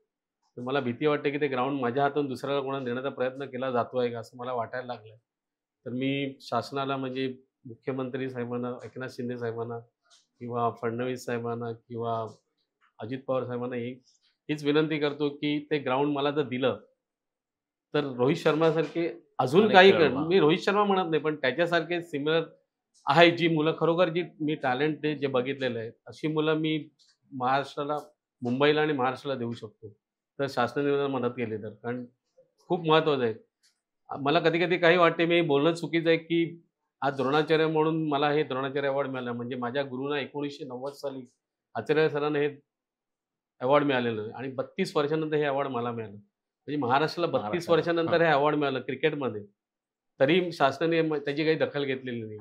तर मला भीती वाटते की ते ग्राउंड माझ्या हातून दुसऱ्याला कोणाला देण्याचा प्रयत्न केला जातो आहे का, असं मला वाटायला लागलं आहे. तर मी शासनाला, म्हणजे मुख्यमंत्री साहेबांना, एकनाथ शिंदे साहेबांना किंवा फडणवीस साहेबांना किंवा अजित पवार साहेबांना हीच विनंती करतो की ते ग्राउंड मला जर दिलं तर रोहित शर्मासारखे अजून अनेक काही खेळाडू, मी रोहित शर्मा म्हणत नाही, पण त्याच्यासारखे सिमिलर आहे जी मुलं, खरोखर जी मी टॅलेंट जे बघितलेलं आहे, अशी मुलं मी महाराष्ट्राला, मुंबईला आणि महाराष्ट्राला देऊ शकतो. तर शासनाने जर मदत केली तर, कारण खूप महत्त्वाचं आहे. मला कधी कधी काही वाटते, मी बोलणं चुकीचं आहे की आज द्रोणाचार्य म्हणून मला हे द्रोणाचार्य अवॉर्ड मिळाला, म्हणजे माझ्या गुरुंना 1990 साली आचार्य सरांना हे अवॉर्ड मिळालेलं आहे आणि 32 वर्षानंतर हे अवॉर्ड मला मिळालं. म्हणजे महाराष्ट्राला 32 वर्षानंतर हे अवॉर्ड मिळालं क्रिकेटमध्ये, तरी शासनाने त्याची काही दखल घेतलेली नाही.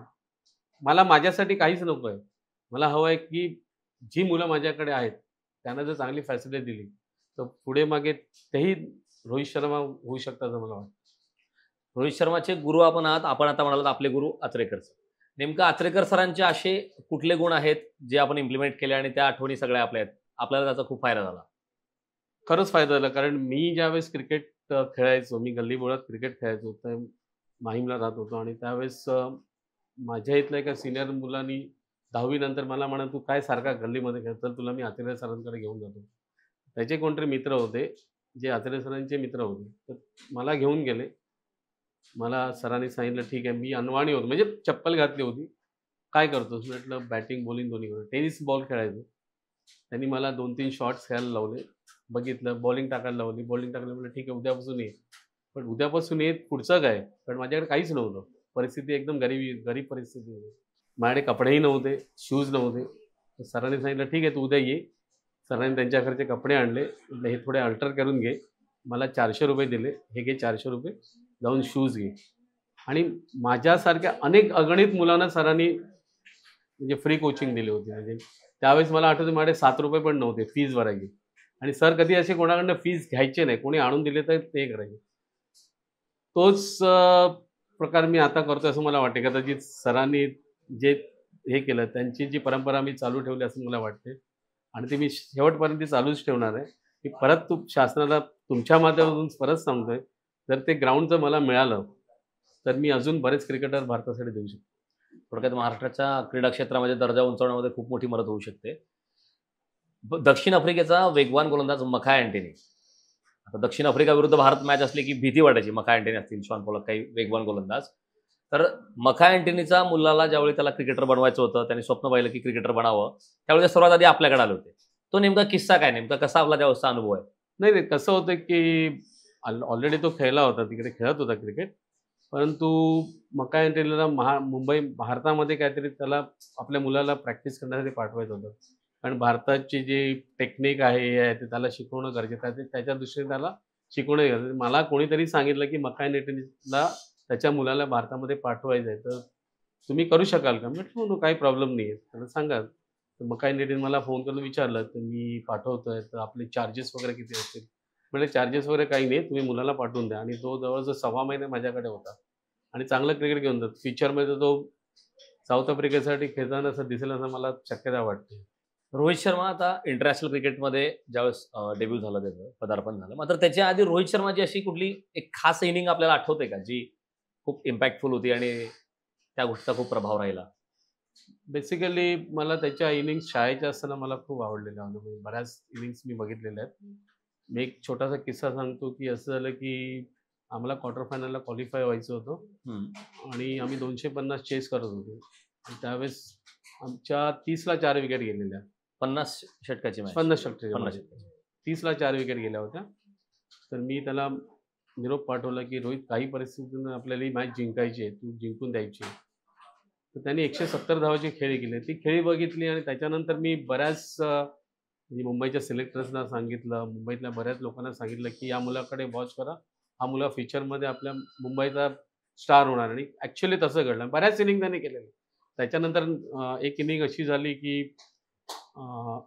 मला माझ्यासाठी काहीच नको आहे. मला हवं आहे की जी मुलं माझ्याकडे आहेत त्यांना जर चांगली फॅसिलिटी दिली तर पुढे मागे तेही रोहित शर्मा होऊ शकतात असं मला वाटतं. रोहित शर्माचे गुरु आपण आहात. आपण आता म्हणालात आपले गुरु आचरेकर सर. नेमकं आचरेकर सरांचे असे कुठले गुण आहेत जे आपण इम्प्लिमेंट केले आणि त्या आठवणी सगळ्या आपल्या आहेत, आपल्याला त्याचा खूप फायदा झाला? खरंच फायदा झाला, कारण मी ज्यावेळेस क्रिकेट खेळायचो, मी गल्लीबोळात क्रिकेट खेळायचो, तर माहीमला राहत होतो आणि त्यावेळेस माझ्या इथल्या एका सिनियर मुलांनी 10वी नंतर मला म्हणा, तू काय सारखा गल्लीमध्ये खेळ, तर तुला मी आचार्य सरांकडे घेऊन जातो. त्याचे कोणतरी मित्र होते जे आचार्य सरांचे मित्र होते, तर मला घेऊन गेले. मला सरांनी सांगितलं ठीक आहे, मी अनवाणी होतो, म्हणजे चप्पल घातली होती, काय करतोस म्हटलं, बॅटिंग बॉलिंग दोन्ही करतो, टेनिस बॉल खेळायचो. त्यांनी मला 2-3 शॉट्स खेळायला लावले, बघितलं, बॉलिंग टाकायला लावली, बॉलिंग टाकलं, म्हटलं ठीक आहे उद्यापासून ये. पण उद्यापासून ये पुढचं काय, कारण माझ्याकडे काहीच नव्हतं, परिस्थिती एकदम गरीब परिस्थिती होती, माझ्याकडे कपडेही नव्हते, शूज नव्हते. तर सरांनी सांगितलं ठीक आहे तू उद्या ये. सरांनी त्यांच्या घरचे कपडे आणले, म्हटलं हे थोडे अल्टर करून घे, मला 400 रुपये दिले, हे घे 400 रुपये, जाऊन शूज घे. आणि माझ्यासारख्या अनेक अगणित मुलांना सरांनी म्हणजे फ्री कोचिंग दिली होती. म्हणजे त्यावेळेस मला आठवतं माझ्याकडे 7 रुपये पण नव्हते फीज भरायची, आणि सर कधी असे कोणाकडनं फीज घ्यायचे नाही, कोणी आणून दिले तर ते करायचे. तोच प्रकार मी आता करतोय असं मला वाटते. कदाचित सरांनी जे हे केलं, त्यांची जी परंपरा मी चालू ठेवली असं मला वाटते आणि ती मी शेवटपर्यंत ती चालूच ठेवणार आहे. की परत शासनाला तुमच्या माध्यमातून परत सांगतोय, जर ते ग्राउंड जर मला मिळालं तर मी अजून बरेच क्रिकेटर भारतासाठी देऊ शकतो. थोडक्यात महाराष्ट्राच्या क्रीडा क्षेत्रामध्ये दर्जा उंचावण्यामध्ये खूप मोठी मदत होऊ शकते. दक्षिण आफ्रिकेचा वेगवान गोलंदाज मकाय अँटनी. आता दक्षिण आफ्रिका विरुद्ध भारत मॅच असली की भीती वाटायची. मकाय अँटनी असतील, शॉन पॉलक, काही वेगवान गोलंदाज. तर मकाय अँटनीचा मुलाला ज्यावेळी त्याला क्रिकेटर बनवायचं होतं, त्यांनी स्वप्न पाहिलं की क्रिकेटर बनावं, त्यावेळी ते सर्वात आधी आपल्याकडे आले होते. तो नेमका किस्सा काय, नेमका कसा आपला त्यावेळेसचा अनुभव आहे? नाही नाही, कसं होतं की ऑलरेडी तो खेळला होता, तिकडे खेळत होता क्रिकेट. परंतु मकाय अँटनीला मुंबई भारतामध्ये काहीतरी त्याला आपल्या मुलाला प्रॅक्टिस करण्यासाठी पाठवायचं होतं. कारण भारताची जी टेक्निक आहे हे आहे ते त्याला शिकवणं गरजेचं आहे. त्याच्या दृष्टीने त्याला शिकवणं गरजेचं आहे. मला कोणीतरी सांगितलं की मकाय अँटनीला त्याच्या मुलाला भारतामध्ये पाठवायचं आहे, तर तुम्ही करू शकाल का? म्हटलं हो, काही प्रॉब्लेम नाही आहे, त्याला सांगा. तर मकाय अँटनी मला फोन करून विचारलं, तर मी पाठवतोय, तर आपले चार्जेस वगैरे किती असतील? म्हणजे चार्जेस वगैरे काही नाही, तुम्ही मुलाला पाठवून द्या. आणि तो जवळजवळ 6 महिने माझ्याकडे होता आणि चांगलं क्रिकेट घेऊन जातो. फ्युचरमध्ये तो साऊथ आफ्रिकेसाठी खेळताना असं दिसेल असं मला शक्यता वाटते. रोहित शर्मा आता इंटरनॅशनल क्रिकेटमध्ये ज्यावेळेस डेब्यू झालं, त्याचं पदार्पण झालं, मात्र त्याच्या आधी रोहित शर्माची अशी कुठली एक खास इनिंग आपल्याला आठवते का, जी खूप इम्पॅक्टफुल होती आणि त्या गोष्टीचा खूप प्रभाव राहिला? बेसिकली मला त्याच्या इनिंग्स शाळेच्या असताना मला खूप आवडलेल्या होत्या. म्हणजे बऱ्याच इनिंग्स मी बघितलेल्या आहेत. मी एक छोटासा किस्सा सांगतो की असं झालं की आम्हाला क्वार्टर फायनलला क्वालिफाय व्हायचं होतं आणि आम्ही 250 चेस करत होतो आणि त्यावेळेस आमच्या 30ला 4 विकेट गेलेल्या. 50 षटकाची मॅच. 50 षटके 50 गेल्या. षटकाची. 30ला 4 विकेट गेल्या होत्या. तर मी त्याला निरोप पाठवला की रोहित, काही परिस्थितीतून आपल्याला ही मॅच जिंकायची आहे, तू जिंकून द्यायची आहे. तर त्यांनी 170 धावाची खेळी केली. ती खेळी बघितली आणि त्याच्यानंतर मी बऱ्याच म्हणजे मुंबईच्या सिलेक्टर्सना सांगितलं, मुंबईतल्या बऱ्याच लोकांना सांगितलं की या मुलाकडे वॉच करा, हा मुला फ्युचरमध्ये आपल्या मुंबईचा स्टार होणार. आणि ॲक्च्युअली तसं घडलं. बऱ्याच इनिंग त्यांनी केलेल्या. त्याच्यानंतर एक इनिंग अशी झाली की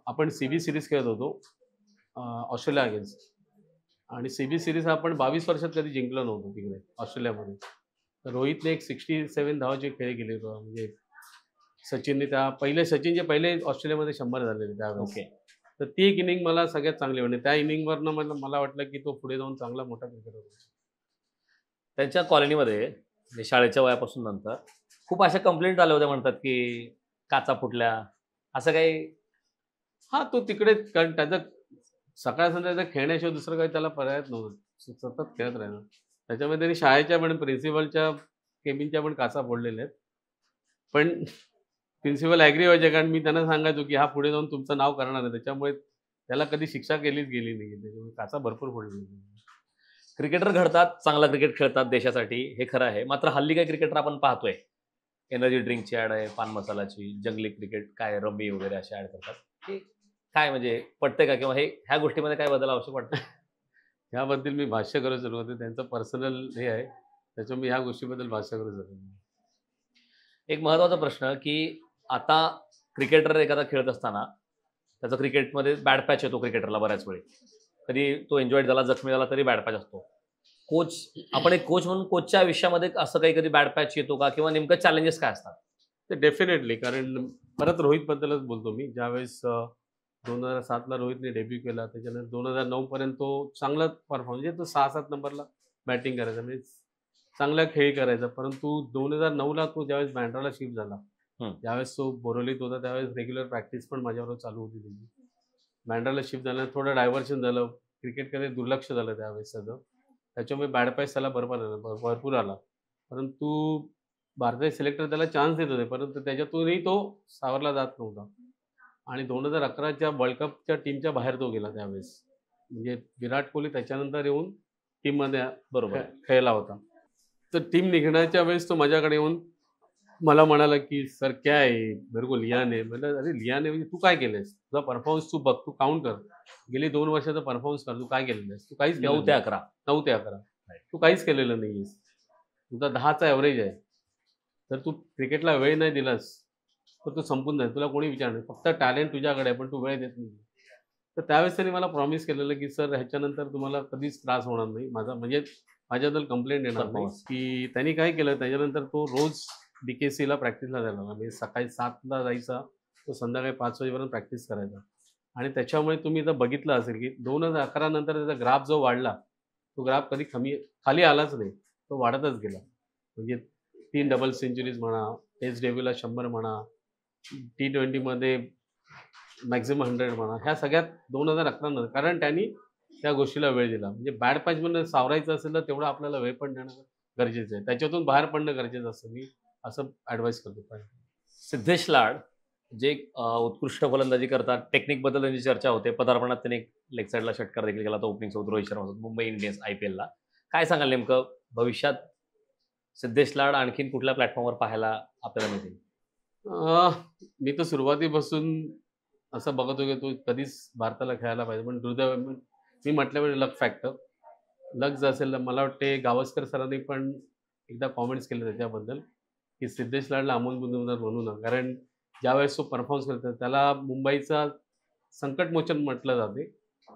आपण CB सिरीज खेळत होतो ऑस्ट्रेलिया अगेन्स्ट, आणि CB सिरीज आपण 22 वर्षात कधी जिंकलं नव्हतं तिकडे ऑस्ट्रेलियामध्ये. तर रोहितने एक 67 धावाची खेळी केली. म्हणजे सचिनने सचिनचे पहिले ऑस्ट्रेलियामध्ये 100 झालेले त्यावेळेस. ओके. तर ती एक इनिंग मला सगळ्यात चांगली वाटली. त्या इनिंगवरनं मला वाटलं की तो पुढे जाऊन चांगला मोठा क्रिकेटर होईल. त्यांच्या कॉलनीमध्ये म्हणजे शाळेच्या वयापासून नंतर खूप अशा कंप्लेंट आल्या होत्या, म्हणतात की काचा फुटल्या, असं काही? हां, तो तिकडे, कारण त्याचं सकाळ संध्याकाळ खेळण्याशिवाय दुसरं काही त्याला पर्यायच नव्हतं. सतत खेळत राहिला. त्याच्यामध्ये त्यांनी शाळेच्या पण प्रिन्सिपलच्या केबिनच्या पण काचा फोडलेल्या आहेत. पण प्रिन्सिपल ॲग्री व्हायचे, कारण मी त्यांना सांगायचो की हा पुढे जाऊन तुमचं नाव करणार आहे. त्याच्यामुळे त्याला कधी शिक्षा केलीच गेली नाही. त्याच्यामुळे काचा भरपूर फोडलेल्या. क्रिकेटर घडतात, चांगला क्रिकेट खेळतात देशासाठी, हे खरं आहे. मात्र हल्ली काही क्रिकेटर आपण पाहतोय, एनर्जी ड्रिंकची ॲड आहे, पान मसालाची, जंगली क्रिकेट, काय रम्मी वगैरे अशी ॲड करतात. हे काय म्हणजे पटतंय का, किंवा ह्या गोष्टीमध्ये काय बदल आवश्यक वाटतं? ह्याबद्दल मी भाष्य करत सुरू होते. त्यांचं पर्सनल हे आहे, त्याच्यामुळे ह्या गोष्टीबद्दल भाष्य करत होतो. एक महत्त्वाचा प्रश्न की आता क्रिकेटर एखादा खेळत असताना त्याचा क्रिकेटमध्ये बॅड पॅच येतो क्रिकेटरला बऱ्याच वेळी. कधी तो एन्जॉय झाला, जखमी झाला तरी बॅड पॅच असतो. कोच, आपण एक कोच म्हणून कोचच्या आयुष्यामध्ये असं काही कधी बॅड पॅच येतो का, किंवा नेमकं चॅलेंजेस काय असतात? ते डेफिनेटली, कारण परत रोहितबद्दलच बोलतो मी. ज्यावेळेस 2007ला रोहितने डेब्यू केला, त्याच्यानंतर 2009 पर्यंत तो चांगला परफॉर्मन्स, म्हणजे तो 6-7 नंबरला बॅटिंग करायचा, म्हणजे चांगला खेळ करायचा. परंतु 2009ला तो ज्यावेळेस बँड्राला शिफ्ट झाला, ज्यावेळेस तो बोरोलीत होता, त्यावेळेस रेग्युलर प्रॅक्टिस पण माझ्याबरोबर चालू होती त्याची. बँड्राला शिफ्ट झाल्यानंतर थोडं डायव्हर्शन झालं, क्रिकेटकडे दुर्लक्ष झालं त्यावेळेस त्याचं. त्याच्यामुळे बॅड पॅच त्याला भरपूर आला. परंतु भारताचे सिलेक्टर त्याला चान्स देत होते, परंतु त्याच्यातूनही तो सावरला जात नव्हता. आणि 2011च्या वर्ल्ड कपच्या टीमच्या बाहेर तो गेला त्यावेळेस. म्हणजे विराट कोहली त्याच्यानंतर येऊन टीममध्ये बरोबर खेळला होता. तर टीम निघण्याच्या वेळेस तो माझ्याकडे येऊन मला म्हणाला की सर क्या आहे, मेरे को लिया नाही. म्हटलं अरे लिया नाही म्हणजे तू काय केलंयस? तुझा परफॉर्मन्स तू बघ, तू काउंट कर, गेली 2 वर्षाचा परफॉर्मन्स कर, तू काय केलेलं आहेस? तू काहीच 9 ते 11. 9 ते 11 तू काहीच केलेलं नाही आहेस. तुझा 10चा ॲव्हरेज आहे. तर तू क्रिकेटला वेळ नाही दिलास तर तू संपून जाईल. तुला कोणी विचारणार, फक्त टॅलेंट तुझ्याकडे आहे, पण तू वेळ देत नाही. तर त्यावेळेस त्यांनी मला प्रॉमिस केलेलं की सर ह्याच्यानंतर तुम्हाला कधीच त्रास होणार नाही, माझा म्हणजे माझ्याबद्दल कंप्लेंट येणार नाही. की त्यांनी काय केलं, त्याच्यानंतर तो रोज BKC ला प्रॅक्टिसला जायला लागला. म्हणजे सकाळी 7ला जायचा, तो संध्याकाळी 5 वाजेपर्यंत प्रॅक्टिस करायचा. आणि त्याच्यामुळे तुम्ही जर बघितलं असेल की 2011 नंतर त्याचा ग्राफ जो वाढला, तो ग्राफ कधी खाली आलाच नाही, तो वाढतच गेला. म्हणजे 3 डबल सेंचुरीज म्हणा, टेस्ट डेब्यूला 100 म्हणा, T20मध्ये मॅक्झिमम 100 म्हणा, ह्या सगळ्यात 2011 नंतर, कारण त्यांनी त्या गोष्टीला वेळ दिला. म्हणजे बॅड पॅचमधून सावरायचं असेल तर तेवढं आपल्याला वेळ पण देणं गरजेचं आहे. त्याच्यातून बाहेर पडणं गरजेचं असतं. मी असं ॲडवाईस करतो. सिद्धेश लाड जे उत्कृष्ट फलंदाजी करतात, टेक्निकबद्दल त्यांची चर्चा होते. पदार्पणात त्यांनी एक लेग साईडला षटकार देखील केला, तो ओपनिंग सोबत रोहित शर्मा सोबत मुंबई इंडियन्स IPLला. काय सांगाल नेमकं भविष्यात सिद्धेश लाड आणखीन कुठल्या प्लॅटफॉर्मवर पाहायला आपल्याला मिळतील? मी तर सुरुवातीपासून असं बघत होतो की तो कधीच भारताला खेळायला पाहिजे, पण दुर्दैव मी म्हटल्यामुळे लक फॅक्टर, लक जर असेल तर मला वाटते गावस्कर सरांनी पण एकदा कॉमेंट्स केले त्याच्याबद्दल की सिद्धेश लाडला अमोल बुजरुंगर म्हणू नका, कारण ज्यावेळेस तो परफॉर्मन्स करतो त्याला मुंबईचा संकटमोचन म्हटलं जाते.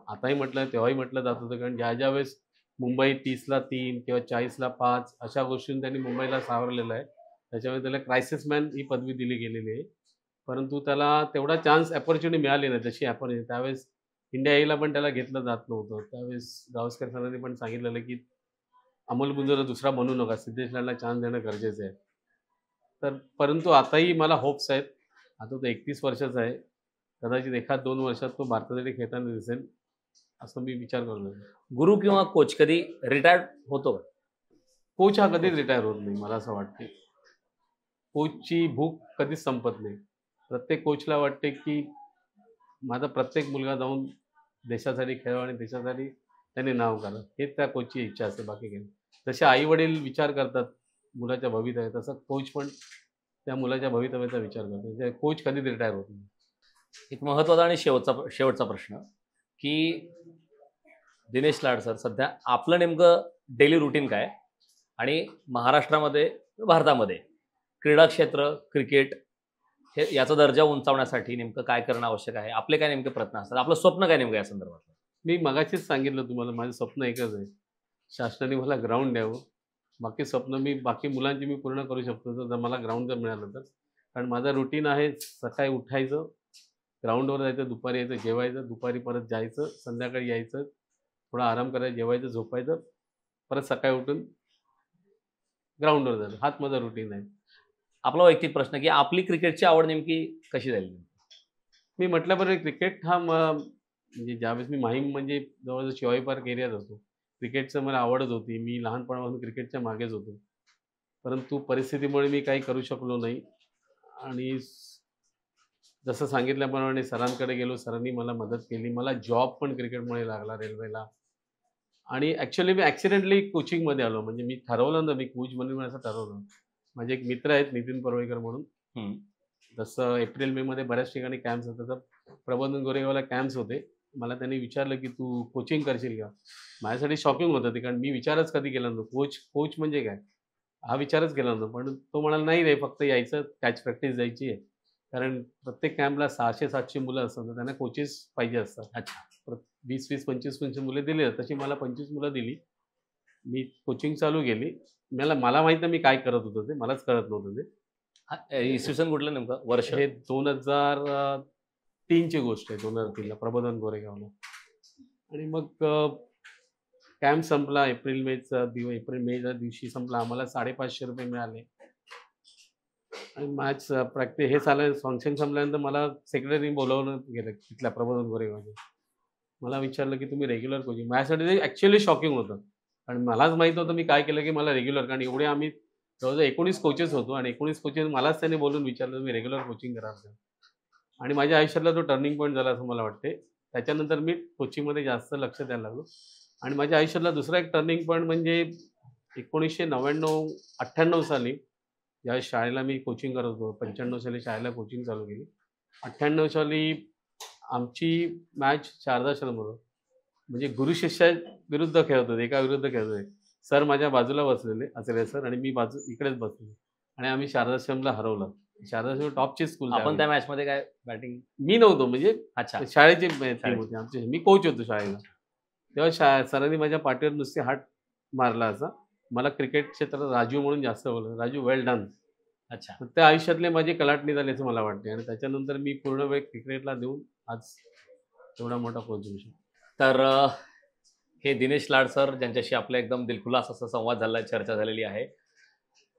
आताही म्हटलं, तेव्हाही म्हटलं जात होतं, कारण ज्या वेळेस मुंबई 30ला 3 किंवा 40ला 5 अशा गोष्टींनी त्यांनी मुंबईला सावरलेलं आहे. त्याच्यामुळे त्याला क्रायसिस मॅन ही पदवी दिली गेलेली आहे. परंतु त्याला तेवढा चान्स अपॉर्च्युनिटी मिळाली नाही जशी अपॉर्च्युनिटी त्यावेळेस इंडिया एला पण त्याला घेतलं जात नव्हतं. त्यावेळेस गावस्कर सरांनी पण सांगितलेलं की अमोल बुजरुंगर दुसरा बनू नका, सिद्धेश लाडला चान्स देणं गरजेचं आहे. तर परंतु आताही मला होप्स आहेत. आता तो 31 वर्षाचा आहे. कदाचित 1-2 वर्षात तो भारतासाठी खेळताना दिसेल असं मी विचार करतो. गुरु किंवा कोच कधी रिटायर्ड होतो का? कोच हा कधीच रिटायर होत नाही, मला असं वाटते. कोचची भूक कधीच संपत नाही. प्रत्येक कोचला वाटते की माझा प्रत्येक मुलगा जाऊन देशासाठी खेळावा आणि देशासाठी त्याने नाव करा, हेच त्या कोचची इच्छा असते, बाकी काही. जसे आई वडील विचार करतात मुलाच्या भवितव्यात, तसं कोच पण त्या मुलाच्या भवितव्याचा विचार करतो. म्हणजे कोच कधीच रिटायर होत नाही. एक महत्त्वाचा आणि शेवटचा प्रश्न की दिनेश लाड सर, सध्या आपलं नेमकं डेली रुटीन काय आणि महाराष्ट्रामध्ये भारतामध्ये क्रीडा क्षेत्र क्रिकेट हे याचा दर्जा उंचावण्यासाठी नेमकं काय करणं आवश्यक आहे? आपले काय नेमके प्रयत्न असतात? आपलं स्वप्न काय नेमकं या संदर्भात? मी मगाशीच सांगितलं तुम्हाला, माझं स्वप्न एकच आहे, शासनाने मला ग्राउंड द्यावं. बाकी स्वप्न बाकी मुलांची मी पूर्ण करू शकतो जर मला ग्राउंड जर मिळालं तर. कारण माझा रुटीन आहे, सकाळी उठायचं, ग्राउंडवर जायचं, दुपारी यायचं, जेवायचं, दुपारी परत जायचं, संध्याकाळी यायचं, थोडा आराम करायचं, जेवायचं, झोपायचं, परत सकाळी उठून ग्राउंडवर जायचं. हाच माझा रुटीन आहे. आपला वैयक्तिक प्रश्न की आपली क्रिकेटची आवड नेमकी कशी झाली? मी म्हटल्याबरोबर क्रिकेट हा म्हणजे ज्यावेळेस मी माहीम म्हणजे जवळजवळ शिवाजी पार्क एरियात होतो, क्रिकेटचं मला आवडच होती. मी लहानपणापासून क्रिकेटच्या मागेच होतो. परंतु परिस्थितीमुळे मी काही करू शकलो नाही आणि जसं सांगितल्याप्रमाणे सरांकडे गेलो, सरांनी मला मदत केली. मला जॉब पण क्रिकेटमुळे लागला रेल्वेला. आणि ॲक्च्युअली मी ॲक्सिडेंटली कोचिंगमध्ये आलो. म्हणजे मी ठरवलं ना, मी कोच बनून असं ठरवलं. माझे एक मित्र आहेत नितीन परुळेकर म्हणून. जसं एप्रिल मे मध्ये बऱ्याच ठिकाणी कॅम्प्स होतात, तर प्रबोधन गोरेगावला कॅम्प्स होते. मला त्यांनी विचारलं की तू कोचिंग करशील का? माझ्यासाठी शॉकिंग होतं ते, कारण मी विचारच कधी केला नव्हतो. कोच म्हणजे काय हा विचारच केला नव्हता. पण तो म्हणाला नाही रे, फक्त यायचं, कॅच प्रॅक्टिस जायची आहे. कारण प्रत्येक कॅम्पला 600-700 मुलं असतात, तर त्यांना कोचेस पाहिजे असतात. अच्छा. 20-20, 25-25 मुलं दिली, तशी मला 25 मुलं दिली. मी कोचिंग चालू केली. मला माहित नाही मी काय करत होतो, ते मलाच कळत नव्हतं ते. इसवी सन कुठलं नेमकं वर्ष? हे 2003 ची गोष्ट आहे. 2003ला प्रबोधन गोरेगावला. आणि मग कॅम्प संपला, एप्रिल मेच्या दिवशी संपला. आम्हाला ₹550 मिळाले. आणि मॅच प्रॅक्टिस हे झालं, फंक्शन संपल्यानंतर मला सेक्रेटरीने बोलावलं गेलं तिथल्या प्रबोधन गोरेगावच्या. मला विचारलं की तुम्ही रेग्युलर कोचिंग. माझ्यासाठी ते ॲक्च्युअली शॉकिंग होतं, कारण मलाच माहीत होतं मी काय केलं की मला रेग्युलर, कारण एवढे आम्ही जवळजवळ 19 कोचेस होतो आणि 19 कोचेस मलाच त्यांनी बोलून विचारलं तुम्ही रेग्युलर कोचिंग कराल का? आणि माझ्या आयुष्यातला तो टर्निंग पॉईंट झाला असं मला वाटते. त्याच्यानंतर मी कोचिंगमध्ये जास्त लक्ष द्यायला लागलो. आणि माझ्या आयुष्यातला दुसरा एक टर्निंग पॉईंट म्हणजे 1998 साली ज्यावेळेस शाळेला मी कोचिंग करत होतो. 95 साली शाळेला कोचिंग चालू केली. 98 साली आमची मॅच शारदाश्रमवर, म्हणजे गुरु शिष्या विरुद्ध खेळत होते, एका विरुद्ध खेळत होते. सर माझ्या बाजूला बसलेले असेल सर, आणि मी इकडेच बसलेलो, आणि आम्ही शारदाश्रमला हरवलं. शारदाश्रम टॉपची स्कूल. आपण त्या मॅच मध्ये काय बॅटिंग? मी नव्हतो, म्हणजे अच्छा, शाळेची टीम होती आमची. मी कोच होतो शाळेला. तेव्हा सरांनी माझ्या पाठीवर नुसते हात मारला असा. मला क्रिकेट क्षेत्रात राजू म्हणून जास्त बोललं, राजू वेल डन. अच्छा. तर त्या आयुष्यातले माझी कलाटणी झाली असं मला वाटते आणि त्याच्यानंतर मी पूर्ण वेळ क्रिकेटला देऊन आज एवढा मोठा कोच होऊ शकतो. तर हे दिनेश लाड सर, ज्यांच्याशी आपला एकदम दिलखुलास असा संवाद झाला, चर्चा झालेली आहे.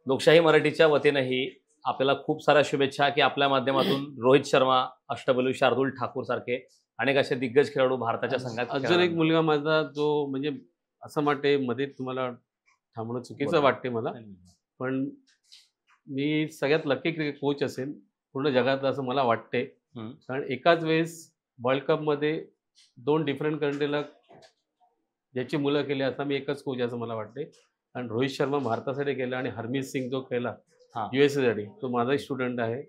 लोकशाही मराठीच्या वतीनंही आपल्याला खूप साऱ्या शुभेच्छा की आपल्या माध्यमातून रोहित शर्मा, अष्टपैलू शार्दूल ठाकूर सारखे अनेक असे दिग्गज खेळाडू भारताच्या संघात अजून एक मुलगा माझा जो म्हणजे असं वाटते मध्ये तुम्हाला थांबणं चुकीचं वाटते मला, पण मी सगळ्यात लकी क्रिकेट कोच असेल पूर्ण जगातलं असं मला वाटते. कारण एकाच वेळेस वर्ल्ड कपमध्ये 2 डिफरंट कंट्रीला ज्याची मुलं केली असा मी एकच कोच असं मला वाटते. कारण रोहित शर्मा भारतासाठी केला आणि हरमीत सिंग जो केला USA साठी, तो माझाही स्टुडंट आहे.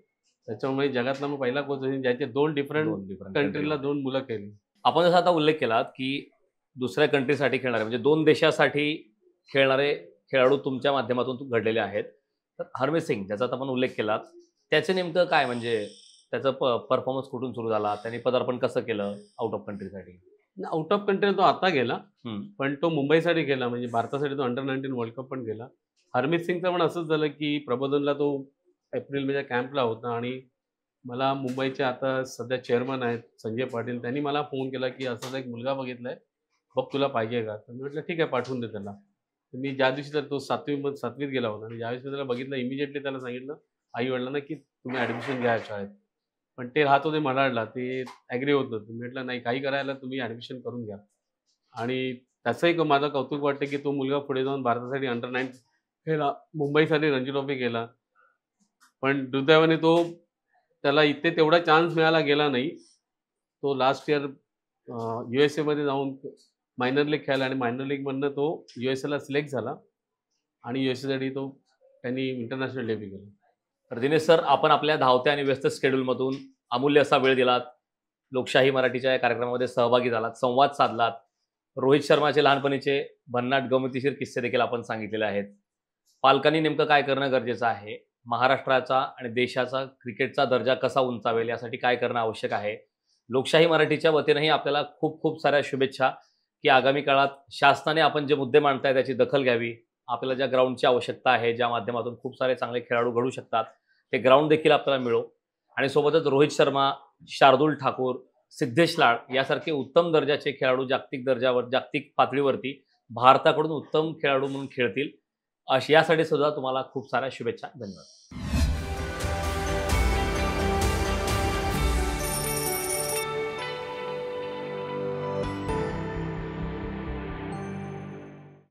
त्याच्यामुळे जगातला मग पहिला कोच असेल ज्याचे 2 डिफरंट कंट्रीला 2 मुलं केली. आपण जसं आता उल्लेख केलात की दुसऱ्या कंट्रीसाठी खेळणारे म्हणजे 2 देशासाठी खेळणारे खेळाडू तुमच्या माध्यमातून घडलेले आहेत. तर हरमीत सिंग ज्याचा आपण उल्लेख केलात, त्याचं नेमकं काय म्हणजे त्याचा परफॉर्मन्स कुठून सुरू झाला, त्यांनी पदार्पण कसं केलं आउट ऑफ कंट्रीसाठी? आउट ऑफ कंट्री तो आता गेला, पण तो मुंबईसाठी गेला, म्हणजे भारतासाठी तो अंडर-19 वर्ल्ड कप पण गेला. हरमीत सिंगचं पण असंच झालं की प्रबोधनला तो एप्रिल-मेच्या कॅम्पला होता आणि मला मुंबईचे आता सध्या चेअरमन आहेत संजय पाटील, त्यांनी मला फोन केला की असाच एक मुलगा बघितलाय, बघ तुला पाहिजे का? तर मी म्हटलं ठीक आहे, पाठवून दे त्याला. तर मी ज्या दिवशी तर तो 7वीत गेला होता आणि ज्यावेळेस मी त्याला बघितलं इमिजिएटली त्याला सांगितलं आई-वडिलांना की तुम्ही ॲडमिशन घ्या शाळेत. पण ते राहत होते मलाडला, ते ॲग्री होत नव्हतं. मी म्हटलं नाही, काही करायला तुम्ही ॲडमिशन करून घ्या. आणि त्याचंही माझं कौतुक वाटतं की तो मुलगा पुढे जाऊन भारतासाठी अंडर-9 खेळला, मुंबईसाठी रणजी ट्रॉफी केला. पण दुर्दैवाने त्याला इथे तेवढा चान्स मिळाला गेला नाही. तो लास्ट इयर USA जाऊन मायनर लीग खेळला आणि मायनर लीगमधनं तो USAला सिलेक्ट झाला आणि USAसाठी त्यांनी इंटरनॅशनल डेब्यू केला. तर दिनेश सर, आपण आपल्या धावत्या आणि व्यस्त शेड्यूलमधून अमूल्य असा वेळ दिलात, लोकशाही मराठीच्या या कार्यक्रमामध्ये सहभागी झालात, संवाद साधलात. रोहित शर्माचे लहानपणीचे भन्नाट गमतीशीर किस्से देखील आपण सांगितलेले आहेत. पालकांनी नेमकं काय करणं गरजेचं आहे, महाराष्ट्राचा आणि देशाचा क्रिकेटचा दर्जा कसा उंचावेल यासाठी काय करणं आवश्यक आहे. लोकशाही मराठीच्या वतीनंही आपल्याला खूप खूप साऱ्या शुभेच्छा की आगामी काळात शासनाने आपण जे मुद्दे मांडताय त्याची दखल घ्यावी. आपल्याला ज्या ग्राउंडची आवश्यकता आहे, ज्या माध्यमातून खूप सारे चांगले खेळाडू घडू शकतात, ते ग्राउंड देखील आपल्याला मिळो. आणि सोबतच रोहित शर्मा, शार्दूल ठाकूर, सिद्धेश लाड यासारखे उत्तम दर्जाचे खेळाडू जागतिक पातळीवरती भारताकडून उत्तम खेळाडू म्हणून खेळतील, यासाठी सुद्धा तुम्हाला खूप साऱ्या शुभेच्छा. धन्यवाद.